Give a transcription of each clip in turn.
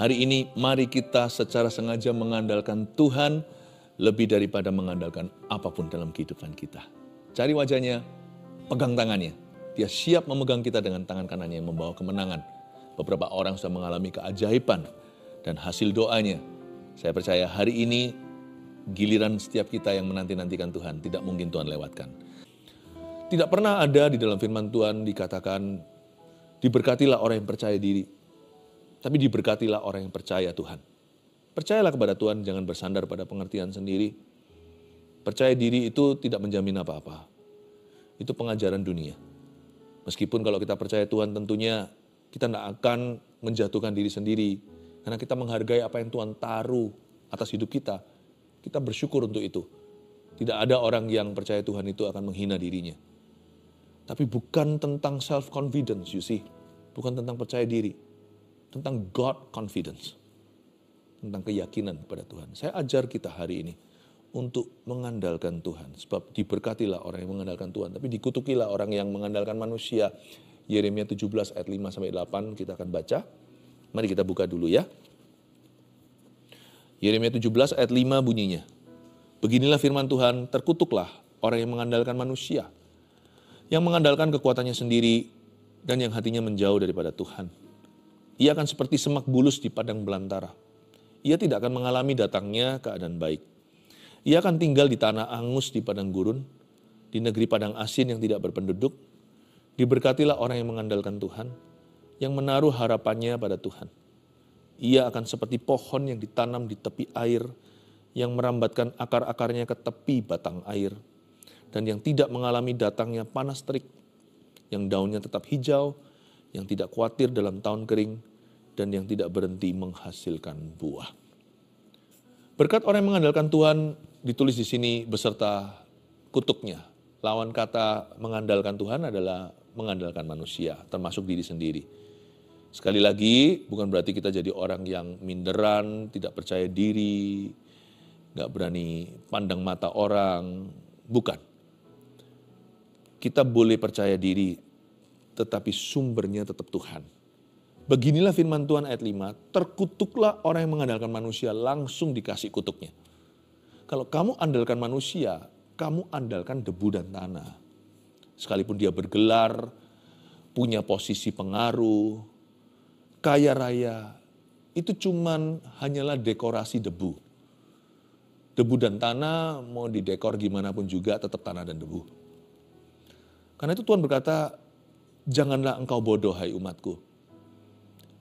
Hari ini mari kita secara sengaja mengandalkan Tuhan lebih daripada mengandalkan apapun dalam kehidupan kita. Cari wajahnya, pegang tangannya. Dia siap memegang kita dengan tangan kanannya yang membawa kemenangan. Beberapa orang sudah mengalami keajaiban dan hasil doanya. Saya percaya hari ini giliran setiap kita yang menanti-nantikan Tuhan tidak mungkin Tuhan lewatkan. Tidak pernah ada di dalam firman Tuhan dikatakan diberkatilah orang yang percaya diri. Tapi diberkatilah orang yang percaya Tuhan. Percayalah kepada Tuhan, jangan bersandar pada pengertian sendiri. Percaya diri itu tidak menjamin apa-apa. Itu pengajaran dunia. Meskipun kalau kita percaya Tuhan tentunya kita tidak akan menjatuhkan diri sendiri. Karena kita menghargai apa yang Tuhan taruh atas hidup kita. Kita bersyukur untuk itu. Tidak ada orang yang percaya Tuhan itu akan menghina dirinya. Tapi bukan tentang self-confidence, you see. Bukan tentang percaya diri. Tentang God confidence. Tentang keyakinan kepada Tuhan. Saya ajar kita hari ini untuk mengandalkan Tuhan. Sebab diberkatilah orang yang mengandalkan Tuhan. Tapi dikutukilah orang yang mengandalkan manusia. Yeremia 17 ayat 5-8 kita akan baca. Mari kita buka dulu ya. Yeremia 17 ayat 5 bunyinya. Beginilah firman Tuhan, terkutuklah orang yang mengandalkan manusia. Yang mengandalkan kekuatannya sendiri dan yang hatinya menjauh daripada Tuhan. Ia akan seperti semak bulus di padang belantara. Ia tidak akan mengalami datangnya keadaan baik. Ia akan tinggal di tanah angus di padang gurun, di negeri padang asin yang tidak berpenduduk. Diberkatilah orang yang mengandalkan Tuhan, yang menaruh harapannya pada Tuhan. Ia akan seperti pohon yang ditanam di tepi air, yang merambatkan akar-akarnya ke tepi batang air, dan yang tidak mengalami datangnya panas terik, yang daunnya tetap hijau, yang tidak khawatir dalam tahun kering, dan yang tidak berhenti menghasilkan buah. Berkat orang yang mengandalkan Tuhan ditulis di sini beserta kutuknya. Lawan kata mengandalkan Tuhan adalah mengandalkan manusia, termasuk diri sendiri. Sekali lagi, bukan berarti kita jadi orang yang minderan, tidak percaya diri, gak berani pandang mata orang. Bukan. Kita boleh percaya diri, tetapi sumbernya tetap Tuhan. Beginilah firman Tuhan ayat 5, terkutuklah orang yang mengandalkan manusia, langsung dikasih kutuknya. Kalau kamu andalkan manusia, kamu andalkan debu dan tanah. Sekalipun dia bergelar, punya posisi pengaruh, kaya raya, itu cuman hanyalah dekorasi debu. Debu dan tanah mau didekor gimana pun juga tetap tanah dan debu. Karena itu Tuhan berkata, janganlah engkau bodoh hai umatku.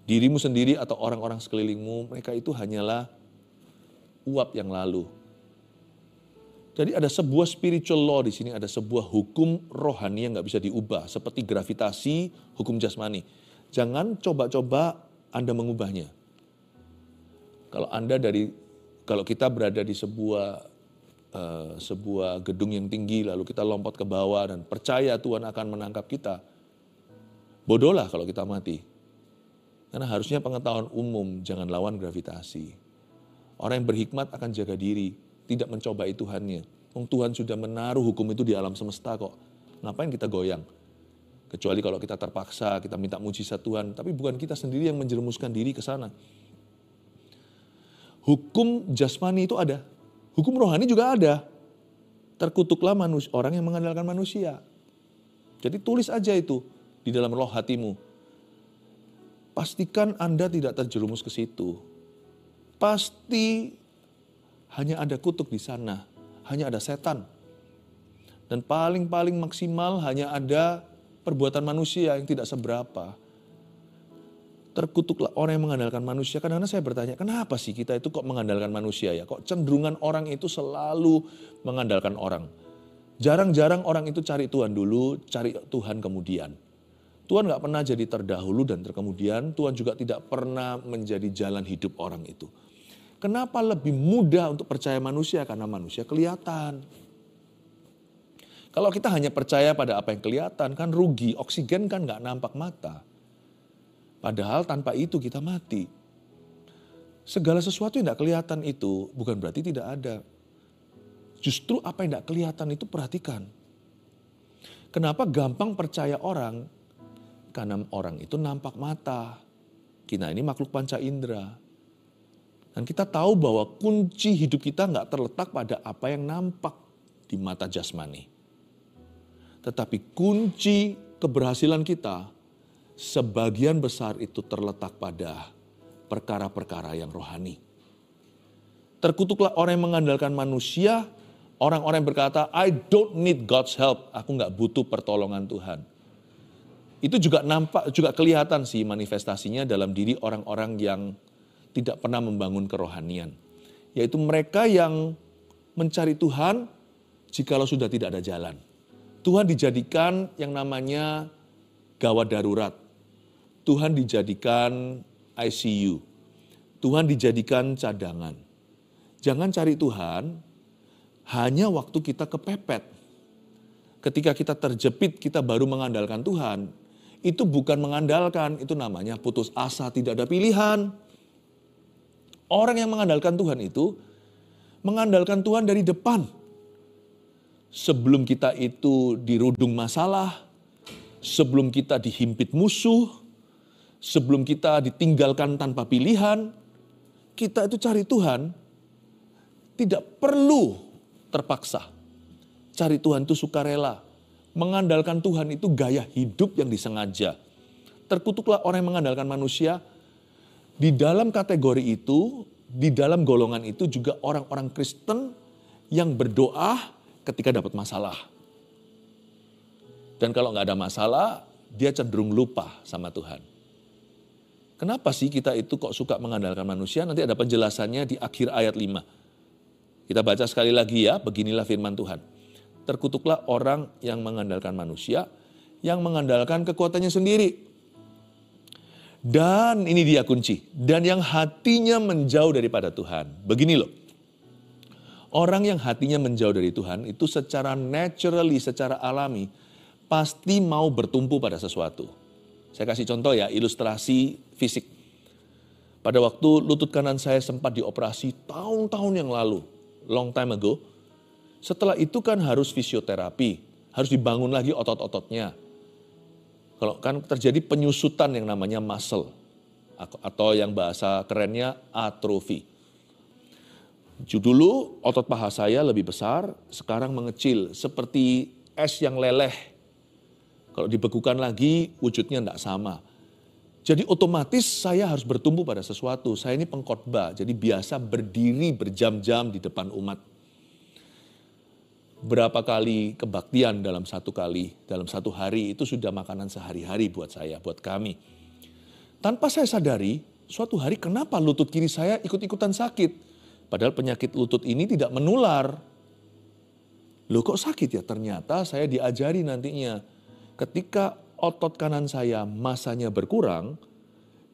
Dirimu sendiri atau orang-orang sekelilingmu, mereka itu hanyalah uap yang lalu. Jadi ada sebuah spiritual law di sini, ada sebuah hukum rohani yang gak bisa diubah. Seperti gravitasi, hukum jasmani. Jangan coba-coba Anda mengubahnya. Kalau kita berada di sebuah gedung yang tinggi, lalu kita lompat ke bawah dan percaya Tuhan akan menangkap kita, bodohlah kalau kita mati. Karena harusnya pengetahuan umum, jangan lawan gravitasi. Orang yang berhikmat akan jaga diri, tidak mencobai Tuhannya. Tuhan sudah menaruh hukum itu di alam semesta kok. Ngapain kita goyang? Kecuali kalau kita terpaksa, kita minta mujizat Tuhan. Tapi bukan kita sendiri yang menjerumuskan diri ke sana. Hukum jasmani itu ada. Hukum rohani juga ada. Terkutuklah orang yang mengandalkan manusia. Jadi tulis aja itu di dalam roh hatimu. Pastikan Anda tidak terjerumus ke situ. Pasti hanya ada kutuk di sana. Hanya ada setan. Dan paling-paling maksimal hanya ada perbuatan manusia yang tidak seberapa. Terkutuklah orang yang mengandalkan manusia. Kadang-kadang saya bertanya, kenapa sih kita itu kok mengandalkan manusia ya? Kok cenderungan orang itu selalu mengandalkan orang? Jarang-jarang orang itu cari Tuhan dulu, cari Tuhan kemudian. Tuhan gak pernah jadi terdahulu dan terkemudian. Tuhan juga tidak pernah menjadi jalan hidup orang itu. Kenapa lebih mudah untuk percaya manusia? Karena manusia kelihatan. Kalau kita hanya percaya pada apa yang kelihatan kan rugi. Oksigen kan gak nampak mata. Padahal tanpa itu kita mati. Segala sesuatu yang gak kelihatan itu bukan berarti tidak ada. Justru apa yang gak kelihatan itu perhatikan. Kenapa gampang percaya orang? Karena orang itu nampak mata. Kita ini makhluk panca indera. Dan kita tahu bahwa kunci hidup kita nggak terletak pada apa yang nampak di mata jasmani. Tetapi kunci keberhasilan kita sebagian besar itu terletak pada perkara-perkara yang rohani. Terkutuklah orang yang mengandalkan manusia, orang-orang yang berkata, I don't need God's help, aku nggak butuh pertolongan Tuhan. Itu juga kelihatan sih manifestasinya dalam diri orang-orang yang tidak pernah membangun kerohanian. Yaitu mereka yang mencari Tuhan jikalau sudah tidak ada jalan. Tuhan dijadikan yang namanya gawat darurat. Tuhan dijadikan ICU. Tuhan dijadikan cadangan. Jangan cari Tuhan hanya waktu kita kepepet. Ketika kita terjepit, kita baru mengandalkan Tuhan. Itu bukan mengandalkan, itu namanya putus asa, tidak ada pilihan. Orang yang mengandalkan Tuhan itu, mengandalkan Tuhan dari depan. Sebelum kita itu dirudung masalah, sebelum kita dihimpit musuh, sebelum kita ditinggalkan tanpa pilihan, kita itu cari Tuhan, tidak perlu terpaksa. Cari Tuhan itu sukarela. Mengandalkan Tuhan itu gaya hidup yang disengaja. Terkutuklah orang yang mengandalkan manusia. Di dalam kategori itu, di dalam golongan itu juga orang-orang Kristen yang berdoa ketika dapat masalah. Dan kalau nggak ada masalah, dia cenderung lupa sama Tuhan. Kenapa sih kita itu kok suka mengandalkan manusia? Nanti ada penjelasannya di akhir ayat 5. Kita baca sekali lagi ya, beginilah firman Tuhan. Terkutuklah orang yang mengandalkan manusia, yang mengandalkan kekuatannya sendiri. Dan ini dia kunci, dan yang hatinya menjauh daripada Tuhan. Begini loh, orang yang hatinya menjauh dari Tuhan itu secara naturally, secara alami, pasti mau bertumpu pada sesuatu. Saya kasih contoh ya, ilustrasi fisik. Pada waktu lutut kanan saya sempat dioperasi tahun-tahun yang lalu, long time ago. Setelah itu kan harus fisioterapi, harus dibangun lagi otot-ototnya. Kalau kan terjadi penyusutan yang namanya muscle, atau yang bahasa kerennya atrofi. Dulu otot paha saya lebih besar, sekarang mengecil seperti es yang leleh. Kalau dibekukan lagi wujudnya tidak sama. Jadi otomatis saya harus bertumpu pada sesuatu. Saya ini pengkhotbah, jadi biasa berdiri berjam-jam di depan umat. Berapa kali kebaktian dalam satu hari itu sudah makanan sehari-hari buat saya, buat kami. Tanpa saya sadari, suatu hari kenapa lutut kiri saya ikut-ikutan sakit. Padahal penyakit lutut ini tidak menular. Loh kok sakit ya? Ternyata saya diajari nantinya. Ketika otot kanan saya masanya berkurang,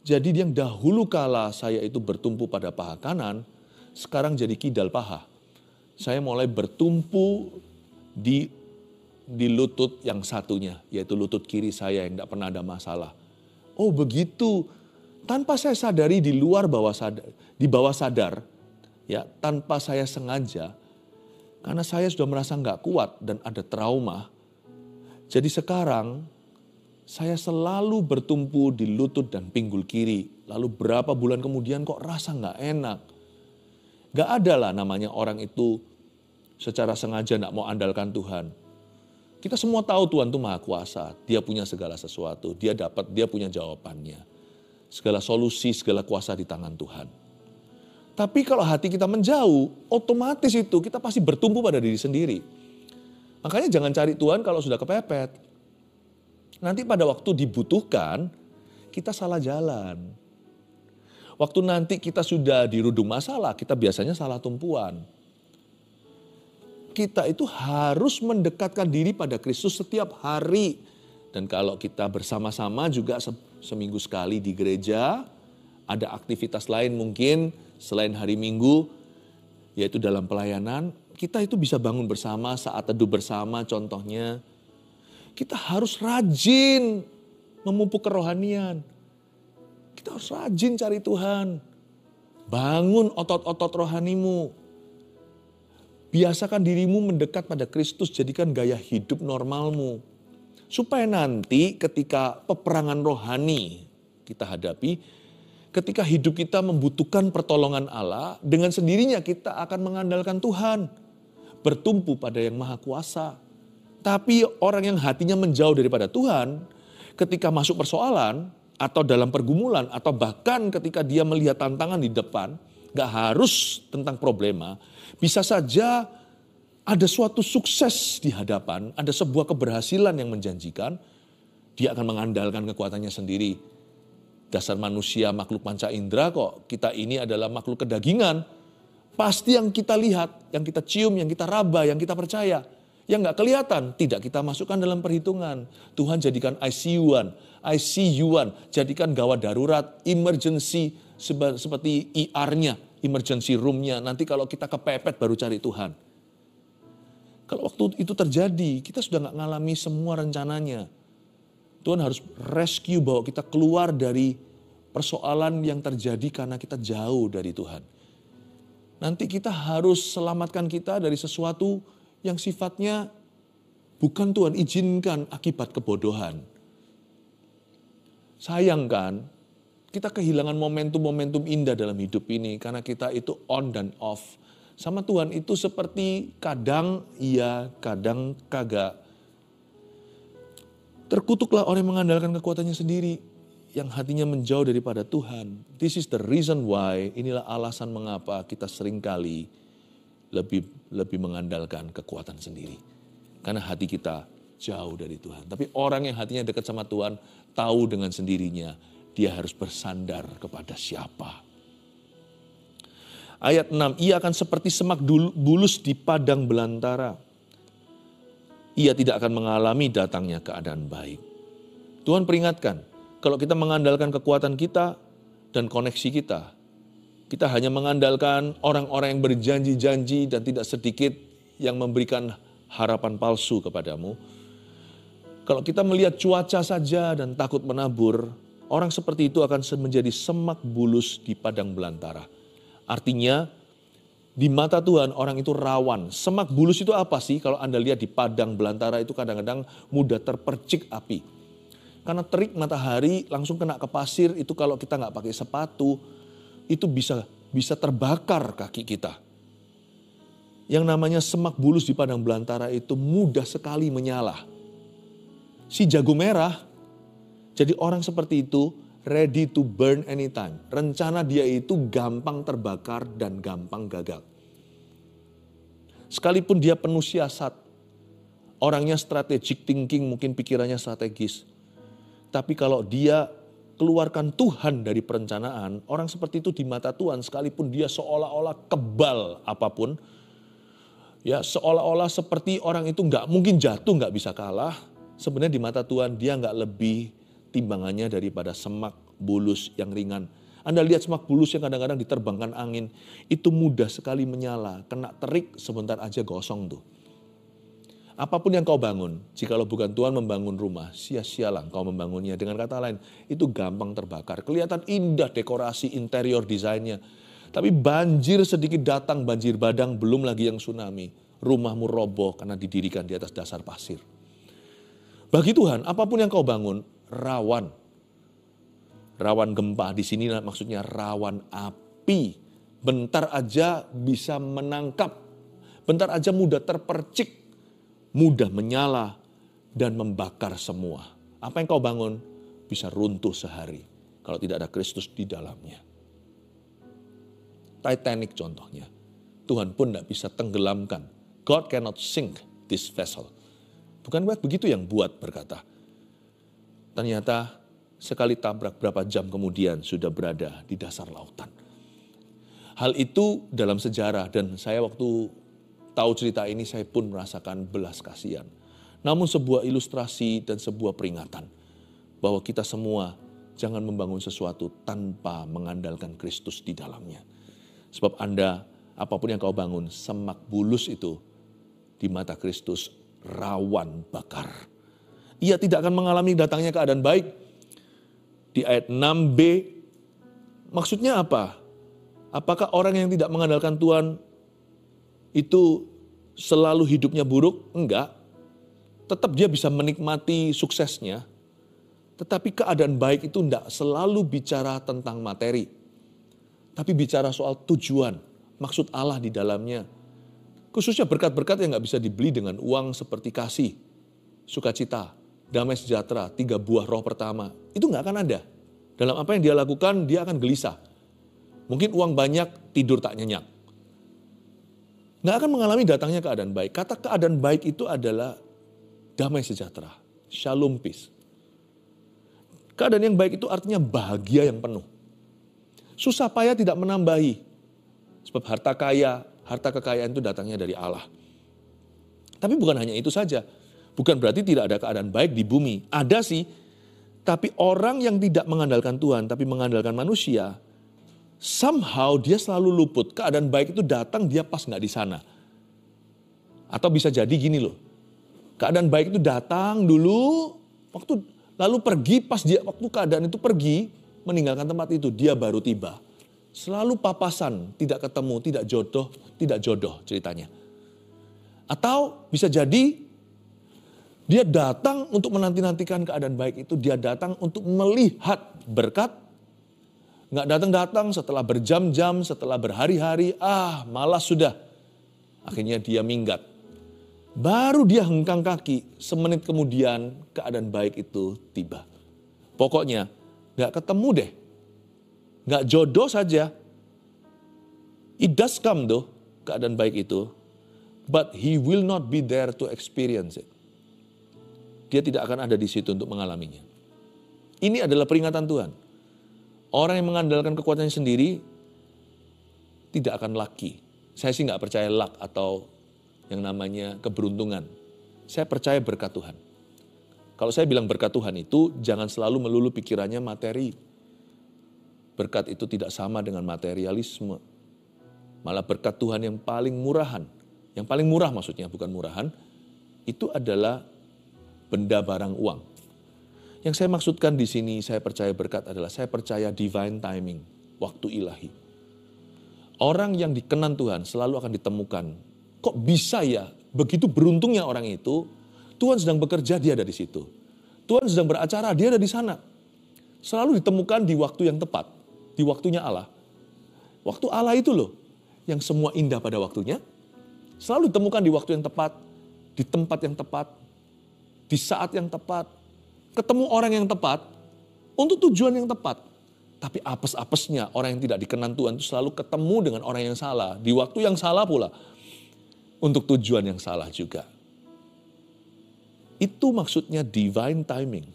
jadi yang dahulu kala saya itu bertumpu pada paha kanan, sekarang jadi kidal paha. Saya mulai bertumpu di lutut yang satunya, yaitu lutut kiri saya yang tidak pernah ada masalah. Oh begitu, tanpa saya sadari di bawah sadar, ya tanpa saya sengaja, karena saya sudah merasa nggak kuat dan ada trauma. Jadi sekarang saya selalu bertumpu di lutut dan pinggul kiri. Lalu berapa bulan kemudian kok rasa nggak enak. Gak ada lah namanya orang itu secara sengaja gak mau andalkan Tuhan. Kita semua tahu Tuhan itu Maha Kuasa. Dia punya segala sesuatu. Dia punya jawabannya. Segala solusi, segala kuasa di tangan Tuhan. Tapi kalau hati kita menjauh, otomatis itu kita pasti bertumpu pada diri sendiri. Makanya jangan cari Tuhan kalau sudah kepepet. Nanti pada waktu dibutuhkan, kita salah jalan. Waktu nanti kita sudah dirudung masalah, kita biasanya salah tumpuan. Kita itu harus mendekatkan diri pada Kristus setiap hari. Dan kalau kita bersama-sama juga seminggu sekali di gereja, ada aktivitas lain mungkin selain hari Minggu, yaitu dalam pelayanan, kita itu bisa bangun bersama, saat teduh bersama contohnya. Kita harus rajin memupuk kerohanian. Kita harus rajin cari Tuhan. Bangun otot-otot rohanimu. Biasakan dirimu mendekat pada Kristus, jadikan gaya hidup normalmu. Supaya nanti ketika peperangan rohani kita hadapi, ketika hidup kita membutuhkan pertolongan Allah, dengan sendirinya kita akan mengandalkan Tuhan. Bertumpu pada yang maha kuasa. Tapi orang yang hatinya menjauh daripada Tuhan, ketika masuk persoalan, atau dalam pergumulan, atau bahkan ketika dia melihat tantangan di depan, gak harus tentang problema, bisa saja ada suatu sukses di hadapan, ada sebuah keberhasilan yang menjanjikan, dia akan mengandalkan kekuatannya sendiri. Dasar manusia makhluk panca indera kok, kita ini adalah makhluk kedagingan. Pasti yang kita lihat, yang kita cium, yang kita raba, yang kita percaya. Yang gak kelihatan, tidak kita masukkan dalam perhitungan. Tuhan jadikan ICU-an, jadikan gawat darurat, emergency, seperti ER-nya, emergency room-nya. Nanti kalau kita kepepet baru cari Tuhan. Kalau waktu itu terjadi, kita sudah gak ngalami semua rencananya. Tuhan harus rescue, bawa kita keluar dari persoalan yang terjadi karena kita jauh dari Tuhan. Nanti kita harus selamatkan kita dari sesuatu yang sifatnya bukan Tuhan izinkan akibat kebodohan. Sayang kan, kita kehilangan momentum-momentum indah dalam hidup ini karena kita itu on dan off. Sama Tuhan itu seperti kadang iya, kadang kagak. Terkutuklah orang yang mengandalkan kekuatannya sendiri, yang hatinya menjauh daripada Tuhan. This is the reason why, inilah alasan mengapa kita seringkali lebih mengandalkan kekuatan sendiri. Karena hati kita jauh dari Tuhan. Tapi orang yang hatinya dekat sama Tuhan, tahu dengan sendirinya, dia harus bersandar kepada siapa. Ayat 6, ia akan seperti semak bulus di padang belantara. Ia tidak akan mengalami datangnya keadaan baik. Tuhan peringatkan, kalau kita mengandalkan kekuatan kita dan koneksi kita hanya mengandalkan orang-orang yang berjanji-janji dan tidak sedikit yang memberikan harapan palsu kepadamu. Kalau kita melihat cuaca saja dan takut menabur, orang seperti itu akan menjadi semak bulus di padang belantara. Artinya, di mata Tuhan orang itu rawan. Semak bulus itu apa sih? Kalau Anda lihat di padang belantara itu kadang-kadang mudah terpercik api. Karena terik matahari langsung kena ke pasir, itu kalau kita nggak pakai sepatu, itu bisa terbakar kaki kita. Yang namanya semak bulus di padang belantara itu mudah sekali menyala. Si jago merah, jadi orang seperti itu ready to burn anytime. Rencana dia itu gampang terbakar dan gampang gagal. Sekalipun dia penuh siasat, orangnya strategic thinking, mungkin pikirannya strategis. Tapi kalau dia keluarkan Tuhan dari perencanaan, orang seperti itu di mata Tuhan sekalipun dia seolah-olah kebal apapun, ya seolah-olah seperti orang itu nggak mungkin jatuh, nggak bisa kalah. Sebenarnya di mata Tuhan dia nggak lebih timbangannya daripada semak bulus yang ringan. Anda lihat semak bulus yang kadang-kadang diterbangkan angin, itu mudah sekali menyala, kena terik sebentar aja gosong tuh. Apapun yang kau bangun, jikalau bukan Tuhan membangun rumah, sia-sialah kau membangunnya. Dengan kata lain, itu gampang terbakar. Kelihatan indah dekorasi interior desainnya. Tapi banjir sedikit datang, banjir badang, belum lagi yang tsunami. Rumahmu roboh karena didirikan di atas dasar pasir. Bagi Tuhan, apapun yang kau bangun, rawan. Rawan gempa, di sini maksudnya rawan api. Bentar aja bisa menangkap, bentar aja mudah terpercik. Mudah menyala dan membakar semua. Apa yang kau bangun bisa runtuh sehari kalau tidak ada Kristus di dalamnya. Titanic contohnya. Tuhan pun tidak bisa tenggelamkan. God cannot sink this vessel. Bukan begitu yang buat berkata. Ternyata sekali tabrak berapa jam kemudian sudah berada di dasar lautan. Hal itu dalam sejarah dan saya waktu tahu cerita ini saya pun merasakan belas kasihan. Namun sebuah ilustrasi dan sebuah peringatan bahwa kita semua jangan membangun sesuatu tanpa mengandalkan Kristus di dalamnya. Sebab Anda, apapun yang kau bangun, semak bulus itu di mata Kristus rawan bakar. Ia tidak akan mengalami datangnya keadaan baik. Di ayat 6b, maksudnya apa? Apakah orang yang tidak mengandalkan Tuhan itu selalu hidupnya buruk? Enggak. Tetap dia bisa menikmati suksesnya. Tetapi keadaan baik itu tidak selalu bicara tentang materi. Tapi bicara soal tujuan, maksud Allah di dalamnya. Khususnya berkat-berkat yang gak bisa dibeli dengan uang seperti kasih, sukacita, damai sejahtera, 3 buah roh pertama. Itu gak akan ada. Dalam apa yang dia lakukan, dia akan gelisah. Mungkin uang banyak, tidur tak nyenyak. Gak akan mengalami datangnya keadaan baik. Kata keadaan baik itu adalah damai sejahtera, shalom peace. Keadaan yang baik itu artinya bahagia yang penuh. Susah payah tidak menambahi. Sebab harta kekayaan itu datangnya dari Allah. Tapi bukan hanya itu saja. Bukan berarti tidak ada keadaan baik di bumi. Ada sih. Tapi orang yang tidak mengandalkan Tuhan, tapi mengandalkan manusia, somehow dia selalu luput. Keadaan baik itu datang, dia pas nggak di sana. Atau bisa jadi gini loh. Keadaan baik itu datang dulu, lalu pergi waktu keadaan itu pergi, meninggalkan tempat itu, dia baru tiba. Selalu papasan, tidak ketemu, tidak jodoh ceritanya. Atau bisa jadi dia datang untuk menanti-nantikan keadaan baik itu, dia datang untuk melihat berkat. Nggak datang-datang setelah berjam-jam, setelah berhari-hari, malas sudah. Akhirnya dia minggat. Baru dia hengkang kaki, semenit kemudian keadaan baik itu tiba. Pokoknya nggak ketemu deh. Nggak jodoh saja. It does come though, keadaan baik itu. But he will not be there to experience it. Dia tidak akan ada di situ untuk mengalaminya. Ini adalah peringatan Tuhan. Orang yang mengandalkan kekuatannya sendiri tidak akan lucky. Saya sih nggak percaya luck atau yang namanya keberuntungan. Saya percaya berkat Tuhan. Kalau saya bilang berkat Tuhan itu jangan selalu melulu pikirannya materi. Berkat itu tidak sama dengan materialisme. Malah berkat Tuhan yang paling murahan. Yang paling murah maksudnya bukan murahan. Itu adalah benda barang uang. Yang saya maksudkan di sini saya percaya berkat adalah saya percaya divine timing. Waktu ilahi. Orang yang dikenan Tuhan selalu akan ditemukan. Kok bisa ya begitu beruntungnya orang itu, Tuhan sedang bekerja, dia ada di situ. Tuhan sedang beracara, dia ada di sana. Selalu ditemukan di waktu yang tepat, di waktunya Allah. Waktu Allah itu loh, yang semua indah pada waktunya, selalu ditemukan di waktu yang tepat, di tempat yang tepat, di saat yang tepat, ketemu orang yang tepat, untuk tujuan yang tepat. Tapi apes-apesnya orang yang tidak dikenan Tuhan itu selalu ketemu dengan orang yang salah, di waktu yang salah pula. Untuk tujuan yang salah juga. Itu maksudnya divine timing.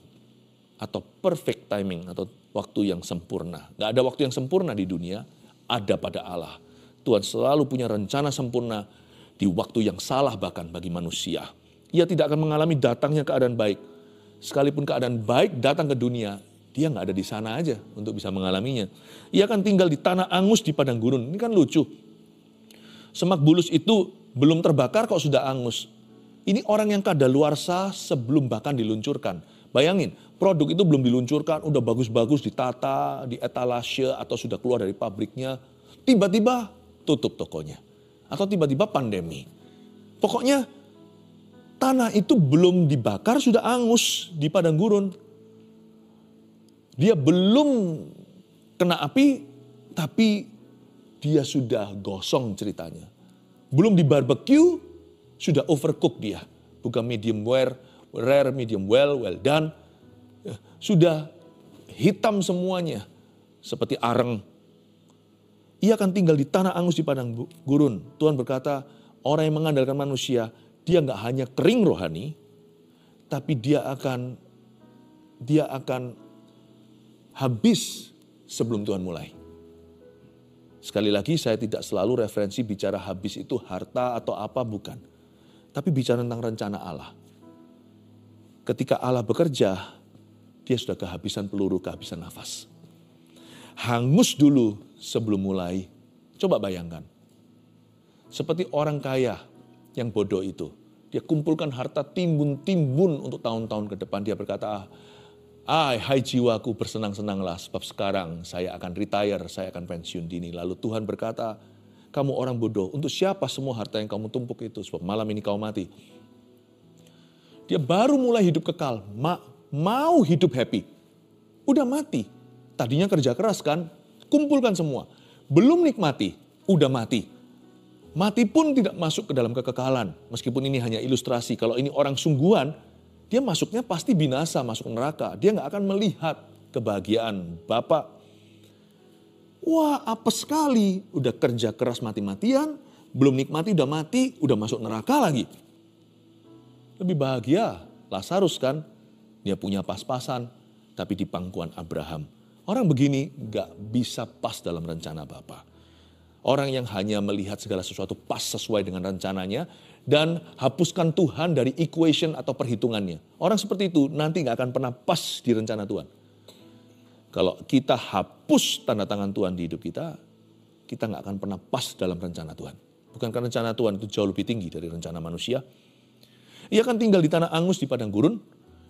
Atau perfect timing. Atau waktu yang sempurna. Gak ada waktu yang sempurna di dunia. Ada pada Allah. Tuhan selalu punya rencana sempurna. Di waktu yang salah bahkan bagi manusia. Ia tidak akan mengalami datangnya keadaan baik. Sekalipun keadaan baik datang ke dunia. Dia gak ada di sana aja untuk bisa mengalaminya. Ia akan tinggal di tanah angus di padang gurun. Ini kan lucu. Semak bulus itu belum terbakar kok sudah angus. Ini orang yang kadaluarsa sebelum bahkan diluncurkan. Bayangin, produk itu belum diluncurkan, udah bagus-bagus ditata, di etalase atau sudah keluar dari pabriknya. Tiba-tiba tutup tokonya. Atau tiba-tiba pandemi. Pokoknya tanah itu belum dibakar sudah angus di padang gurun. Dia belum kena api, tapi dia sudah gosong ceritanya. Belum di barbecue, sudah overcook dia. Bukan medium rare, medium well done. Sudah hitam semuanya. Seperti areng. Ia akan tinggal di tanah angus di padang gurun. Tuhan berkata, orang yang mengandalkan manusia, dia gak hanya kering rohani, tapi dia akan habis sebelum Tuhan mulai. Sekali lagi saya tidak selalu referensi bicara habis itu harta atau apa, bukan. Tapi bicara tentang rencana Allah. Ketika Allah bekerja, dia sudah kehabisan peluru, kehabisan nafas. Hangus dulu sebelum mulai. Coba bayangkan. Seperti orang kaya yang bodoh itu. Dia kumpulkan harta timbun-timbun untuk tahun-tahun ke depan. Dia berkata, hai jiwaku bersenang-senanglah sebab sekarang saya akan retire, saya akan pensiun dini. Lalu Tuhan berkata, kamu orang bodoh, untuk siapa semua harta yang kamu tumpuk itu? Sebab malam ini kau mati. Dia baru mulai hidup kekal, mau hidup happy. udah mati. Tadinya kerja keras kan, kumpulkan semua. Belum nikmati, udah mati. Mati pun tidak masuk ke dalam kekekalan. Meskipun ini hanya ilustrasi, kalau ini orang sungguhan, dia masuknya pasti binasa, masuk neraka. Dia nggak akan melihat kebahagiaan Bapak. Wah, apes sekali. Udah kerja keras mati-matian, belum nikmati, udah mati, udah masuk neraka lagi. Lebih bahagia Lazarus kan, dia punya pas-pasan, tapi di pangkuan Abraham. Orang begini gak bisa pas dalam rencana Bapa. Orang yang hanya melihat segala sesuatu pas sesuai dengan rencananya dan hapuskan Tuhan dari equation atau perhitungannya. Orang seperti itu nanti gak akan pernah pas di rencana Tuhan. Kalau kita hapus tanda tangan Tuhan di hidup kita, kita gak akan pernah pas dalam rencana Tuhan. Bukankah rencana Tuhan itu jauh lebih tinggi dari rencana manusia? Ia kan tinggal di tanah angus di padang gurun,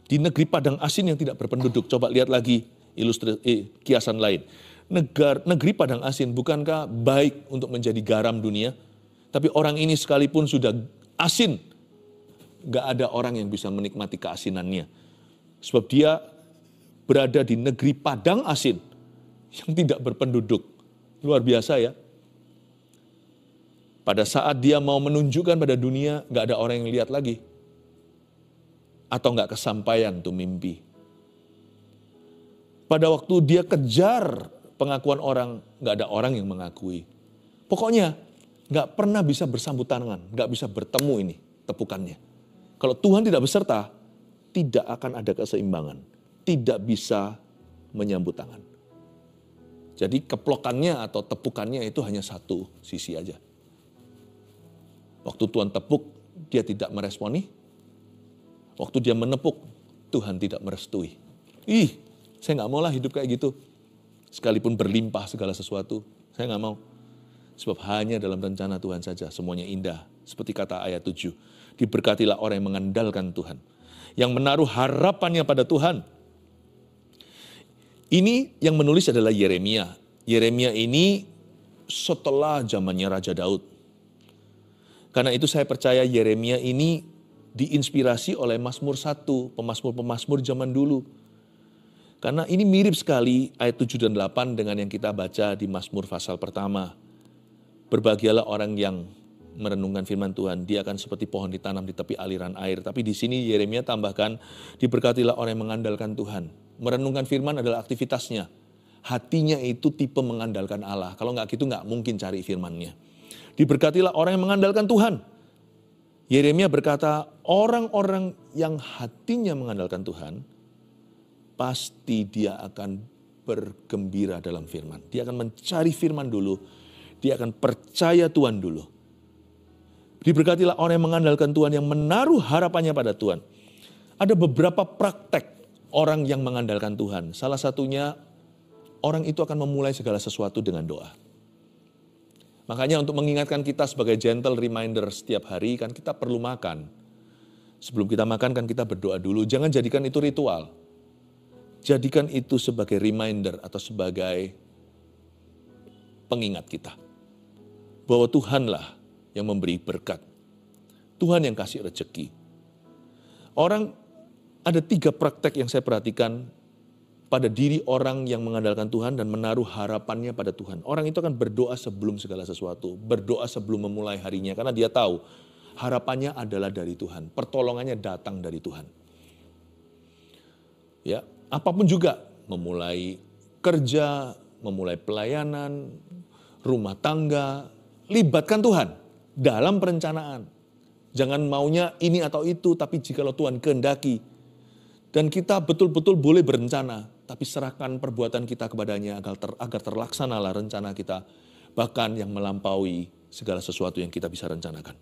di negeri padang asin yang tidak berpenduduk. Coba lihat lagi kiasan lain. Negeri padang asin bukankah baik untuk menjadi garam dunia? Tapi orang ini sekalipun sudah asin, gak ada orang yang bisa menikmati keasinannya. Sebab dia berada di negeri padang asin yang tidak berpenduduk. Luar biasa ya. Pada saat dia mau menunjukkan pada dunia, gak ada orang yang lihat lagi. Atau gak kesampaian tuh mimpi. Pada waktu dia kejar pengakuan orang, gak ada orang yang mengakui. Pokoknya gak pernah bisa bersambut tangan, gak bisa bertemu ini tepukannya. Kalau Tuhan tidak beserta, tidak akan ada keseimbangan. Tidak bisa menyambut tangan. Jadi keplokannya atau tepukannya itu hanya satu sisi aja. Waktu Tuhan tepuk, dia tidak meresponi. Waktu dia menepuk, Tuhan tidak merestui. Saya gak mau lah hidup kayak gitu. Sekalipun berlimpah segala sesuatu, saya gak mau. Sebab hanya dalam rencana Tuhan saja semuanya indah. Seperti kata ayat 7. Diberkatilah orang yang mengandalkan Tuhan. Yang menaruh harapannya pada Tuhan. Ini yang menulis adalah Yeremia. Yeremia ini setelah zamannya Raja Daud. Karena itu saya percaya Yeremia ini diinspirasi oleh Mazmur 1, pemazmur-pemazmur zaman dulu. Karena ini mirip sekali ayat 7 dan 8 dengan yang kita baca di Mazmur pasal pertama. Berbahagialah orang yang merenungkan firman Tuhan, dia akan seperti pohon ditanam di tepi aliran air. Tapi di sini Yeremia tambahkan, diberkatilah orang yang mengandalkan Tuhan. Merenungkan firman adalah aktivitasnya. Hatinya itu tipe mengandalkan Allah. Kalau nggak gitu nggak mungkin cari firman-Nya. Diberkatilah orang yang mengandalkan Tuhan. Yeremia berkata, orang-orang yang hatinya mengandalkan Tuhan, pasti dia akan bergembira dalam firman. Dia akan mencari firman dulu. Dia akan percaya Tuhan dulu. Diberkatilah orang yang mengandalkan Tuhan, yang menaruh harapannya pada Tuhan. Ada beberapa praktek orang yang mengandalkan Tuhan. Salah satunya, orang itu akan memulai segala sesuatu dengan doa. Makanya untuk mengingatkan kita sebagai gentle reminder setiap hari, kan kita perlu makan. Sebelum kita makan kan kita berdoa dulu. Jangan jadikan itu ritual. Jadikan itu sebagai reminder atau sebagai pengingat kita. Bahwa Tuhanlah yang memberi berkat. Tuhan yang kasih rezeki. Orang, ada 3 praktek yang saya perhatikan pada diri orang yang mengandalkan Tuhan dan menaruh harapannya pada Tuhan. Orang itu akan berdoa sebelum segala sesuatu. Berdoa sebelum memulai harinya. Karena dia tahu harapannya adalah dari Tuhan. Pertolongannya datang dari Tuhan. Ya, apapun juga, memulai kerja, memulai pelayanan, rumah tangga, libatkan Tuhan dalam perencanaan. Jangan maunya ini atau itu, tapi jikalau Tuhan kehendaki, dan kita betul-betul boleh berencana, tapi serahkan perbuatan kita kepadanya agar terlaksanalah rencana kita, bahkan yang melampaui segala sesuatu yang kita bisa rencanakan.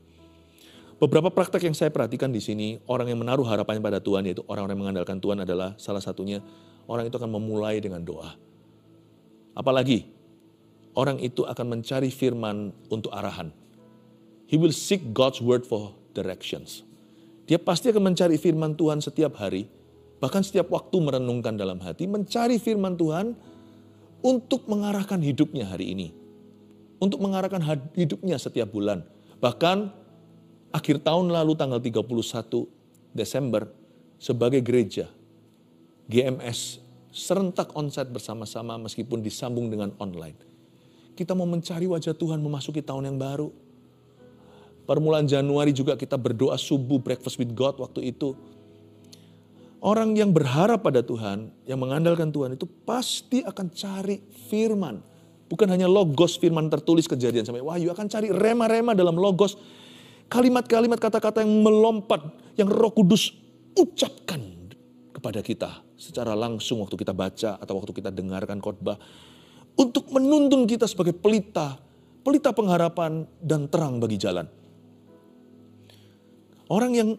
Beberapa praktek yang saya perhatikan di sini, orang yang menaruh harapannya pada Tuhan, yaitu orang-orang yang mengandalkan Tuhan adalah salah satunya, orang itu akan memulai dengan doa. Apalagi, orang itu akan mencari firman untuk arahan. He will seek God's word for directions. Dia pasti akan mencari firman Tuhan setiap hari, bahkan setiap waktu merenungkan dalam hati, mencari firman Tuhan untuk mengarahkan hidupnya hari ini. Untuk mengarahkan hidupnya setiap bulan. Bahkan akhir tahun lalu tanggal 31 Desember sebagai gereja GMS serentak onsite bersama-sama meskipun disambung dengan online. Kita mau mencari wajah Tuhan memasuki tahun yang baru. Permulaan Januari juga kita berdoa subuh breakfast with God waktu itu. Orang yang berharap pada Tuhan, yang mengandalkan Tuhan itu pasti akan cari firman. Bukan hanya logos firman tertulis Kejadian sampai Wahyu, akan cari rema-rema dalam logos. Kalimat-kalimat kata-kata yang melompat, yang Roh Kudus ucapkan kepada kita secara langsung waktu kita baca atau waktu kita dengarkan khotbah. Untuk menuntun kita sebagai pelita pengharapan dan terang bagi jalan. Orang yang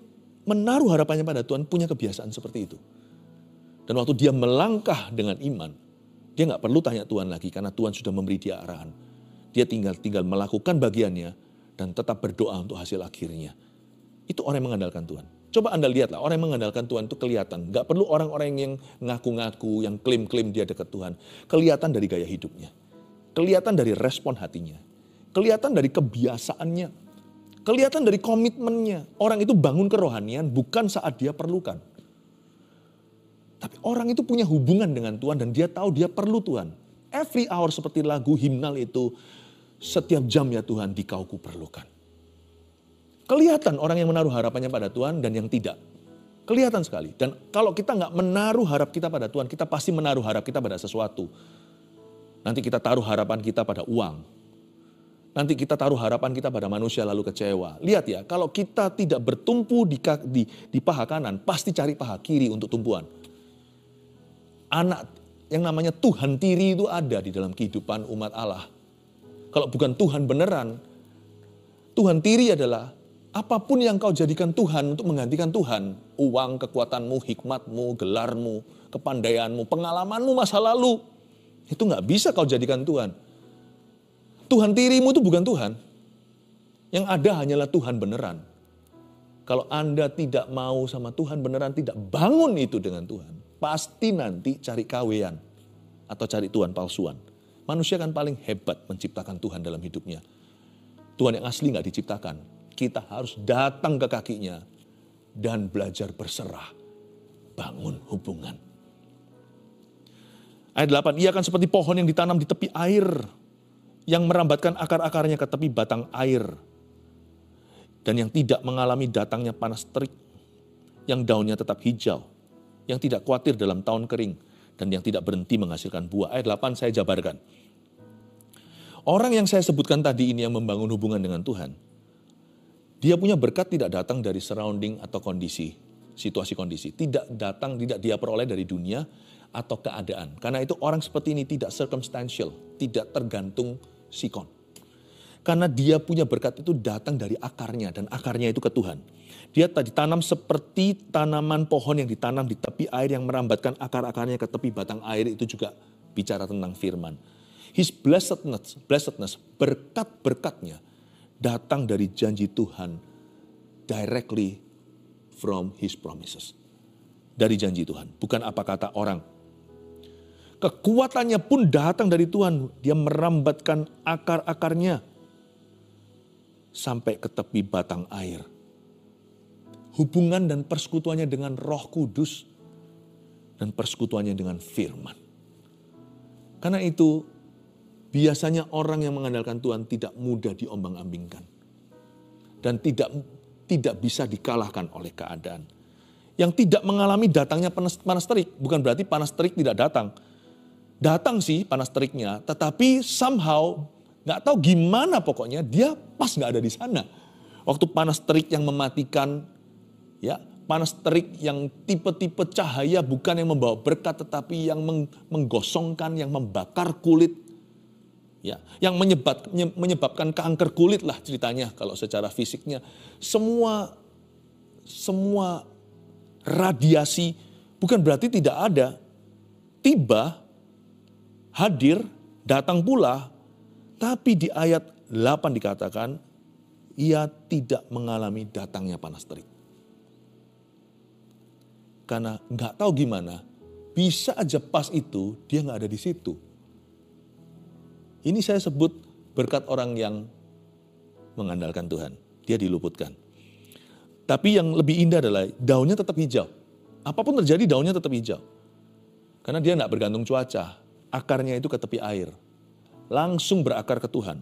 menaruh harapannya pada Tuhan punya kebiasaan seperti itu. Dan waktu dia melangkah dengan iman, dia gak perlu tanya Tuhan lagi karena Tuhan sudah memberi dia arahan. Dia tinggal melakukan bagiannya dan tetap berdoa untuk hasil akhirnya. Itu orang yang mengandalkan Tuhan. Coba Anda lihatlah, orang yang mengandalkan Tuhan itu kelihatan. Gak perlu orang-orang yang ngaku-ngaku, yang klaim-klaim dia dekat Tuhan. Kelihatan dari gaya hidupnya. Kelihatan dari respon hatinya. Kelihatan dari kebiasaannya. Kelihatan dari komitmennya. Orang itu bangun kerohanian bukan saat dia perlukan. Tapi orang itu punya hubungan dengan Tuhan dan dia tahu dia perlu Tuhan. Every hour seperti lagu himnal itu, setiap jam ya Tuhan dikau ku perlukan. Kelihatan orang yang menaruh harapannya pada Tuhan dan yang tidak. Kelihatan sekali. Dan kalau kita nggak menaruh harap kita pada Tuhan, kita pasti menaruh harap kita pada sesuatu. Nanti kita taruh harapan kita pada uang. Nanti kita taruh harapan kita pada manusia lalu kecewa. Lihat ya, kalau kita tidak bertumpu di paha kanan, pasti cari paha kiri untuk tumpuan. Anak yang namanya Tuhan tiri itu ada di dalam kehidupan umat Allah. Kalau bukan Tuhan beneran, Tuhan tiri adalah apapun yang kau jadikan Tuhan untuk menggantikan Tuhan. Uang, kekuatanmu, hikmatmu, gelarmu, kepandaianmu, pengalamanmu masa lalu. Itu gak bisa kau jadikan Tuhan. Tuhan tirimu itu bukan Tuhan. Yang ada hanyalah Tuhan beneran. Kalau Anda tidak mau sama Tuhan beneran, tidak bangun itu dengan Tuhan, pasti nanti cari kawean atau cari Tuhan palsuan. Manusia kan paling hebat menciptakan Tuhan dalam hidupnya. Tuhan yang asli gak diciptakan. Kita harus datang ke kakinya dan belajar berserah. Bangun hubungan. Ayat 8, ia akan seperti pohon yang ditanam di tepi air, yang merambatkan akar-akarnya ke tepi batang air, dan yang tidak mengalami datangnya panas terik, yang daunnya tetap hijau, yang tidak khawatir dalam tahun kering, dan yang tidak berhenti menghasilkan buah. Ayat 8 saya jabarkan. Orang yang saya sebutkan tadi ini yang membangun hubungan dengan Tuhan, dia punya berkat tidak datang dari surrounding atau kondisi, situasi kondisi. Tidak dia peroleh dari dunia atau keadaan. Karena itu orang seperti ini tidak circumstantial, tidak tergantung sikon. Karena dia punya berkat itu datang dari akarnya dan akarnya itu ke Tuhan. Dia ditanam seperti tanaman pohon yang ditanam di tepi air yang merambatkan akar-akarnya ke tepi batang air, itu juga bicara tentang firman. His blessedness, berkat-berkatnya datang dari janji Tuhan directly from his promises. Dari janji Tuhan, bukan apa kata orang. Kekuatannya pun datang dari Tuhan. Dia merambatkan akar-akarnya sampai ke tepi batang air. Hubungan dan persekutuannya dengan Roh Kudus dan persekutuannya dengan firman. Karena itu biasanya orang yang mengandalkan Tuhan tidak mudah diombang-ambingkan. Dan tidak bisa dikalahkan oleh keadaan. Yang tidak mengalami datangnya panas terik. Bukan berarti panas terik tidak datang. Datang sih panas teriknya, tetapi somehow gak tahu gimana pokoknya dia pas gak ada di sana. Waktu panas terik yang mematikan, ya panas terik yang tipe-tipe cahaya bukan yang membawa berkat tetapi yang menggosongkan, yang membakar kulit. Ya, yang menyebabkan kanker kulit lah ceritanya kalau secara fisiknya. Semua radiasi bukan berarti tidak ada. Tiba, hadir, datang pula, tapi di ayat 8 dikatakan, ia tidak mengalami datangnya panas terik. Karena nggak tahu gimana, bisa aja pas itu dia nggak ada di situ. Ini saya sebut berkat orang yang mengandalkan Tuhan. Dia diluputkan. Tapi yang lebih indah adalah daunnya tetap hijau. Apapun terjadi daunnya tetap hijau. Karena dia tidak bergantung cuaca. Akarnya itu ke tepi air. Langsung berakar ke Tuhan.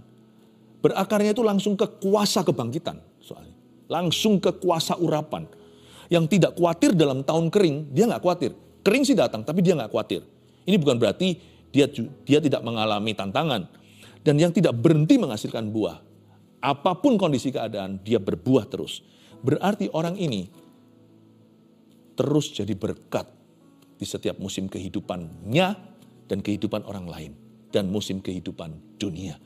Berakarnya itu langsung ke kuasa kebangkitan soalnya. Langsung ke kuasa urapan. Yang tidak khawatir dalam tahun kering, dia nggak khawatir. Kering sih datang, tapi dia nggak khawatir. Ini bukan berarti dia tidak mengalami tantangan. Dan yang tidak berhenti menghasilkan buah. Apapun kondisi keadaan, dia berbuah terus. Berarti orang ini terus jadi berkat di setiap musim kehidupannya dan kehidupan orang lain. Dan musim kehidupan dunia.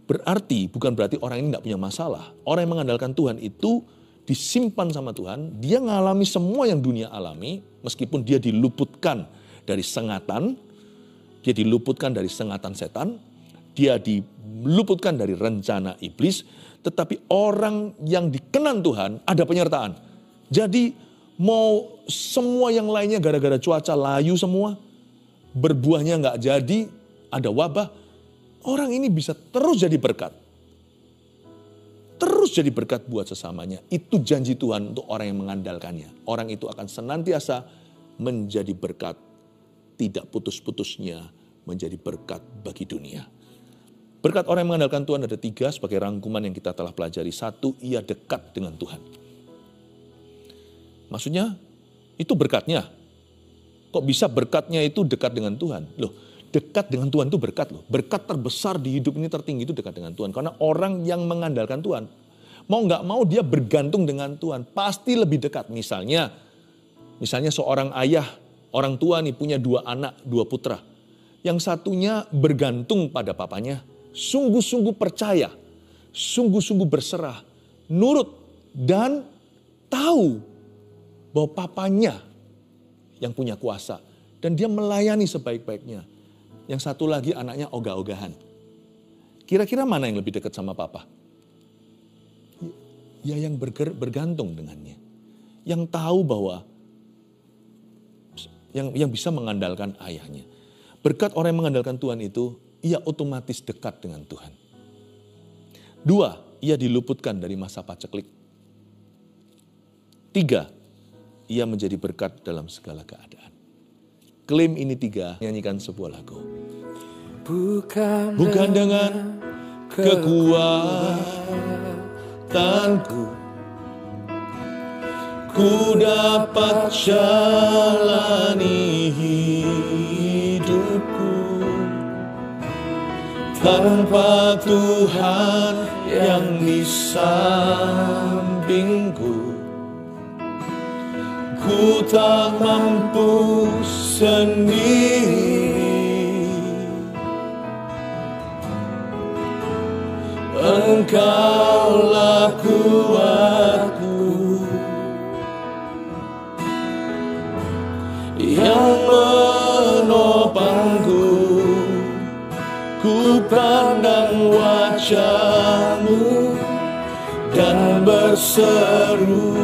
Berarti bukan berarti orang ini nggak punya masalah. Orang yang mengandalkan Tuhan itu disimpan sama Tuhan. Dia ngalami semua yang dunia alami. Meskipun dia diluputkan dari sengatan. Dia diluputkan dari sengatan setan. Dia diluputkan dari rencana iblis. Tetapi orang yang dikenan Tuhan ada penyertaan. Jadi mau semua yang lainnya gara-gara cuaca layu semua. Berbuahnya nggak jadi. Ada wabah, orang ini bisa terus jadi berkat. Terus jadi berkat buat sesamanya. Itu janji Tuhan untuk orang yang mengandalkannya. Orang itu akan senantiasa menjadi berkat. Tidak putus-putusnya menjadi berkat bagi dunia. Berkat orang yang mengandalkan Tuhan ada 3 sebagai rangkuman yang kita telah pelajari. 1, ia dekat dengan Tuhan. Maksudnya, itu berkatnya. Kok bisa berkatnya itu dekat dengan Tuhan? Loh, dekat dengan Tuhan itu berkat loh. Berkat terbesar di hidup ini tertinggi itu dekat dengan Tuhan. Karena orang yang mengandalkan Tuhan, mau nggak mau dia bergantung dengan Tuhan. Pasti lebih dekat. Misalnya seorang ayah, orang tua nih punya 2 anak, 2 putra. Yang satunya bergantung pada papanya. Sungguh-sungguh percaya. Sungguh-sungguh berserah. Nurut. Dan tahu bahwa papanya yang punya kuasa. Dan dia melayani sebaik-baiknya. Yang satu lagi anaknya ogah-ogahan. Kira-kira mana yang lebih dekat sama papa? Ya yang bergantung dengannya. Yang tahu bahwa yang bisa mengandalkan ayahnya. Berkat orang yang mengandalkan Tuhan itu, ia otomatis dekat dengan Tuhan. 2, ia diluputkan dari masa paceklik. 3, ia menjadi berkat dalam segala keadaan. Klaim ini 3, nyanyikan sebuah lagu. Bukan dengan kekuatanku, ku dapat jalani hidupku. Tanpa Tuhan yang di sampingku, ku tak mampu sendiri. Engkaulah kuatku, yang menopangku. Ku pandang wajah-Mu dan berseru,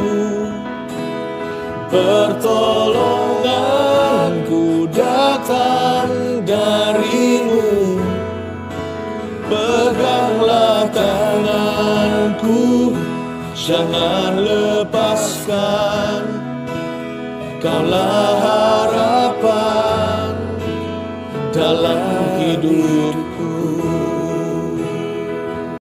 pertolonganku datang dari-Mu. Peganglah tanganku, jangan lepaskan. Kaulah harapan dalam hidup.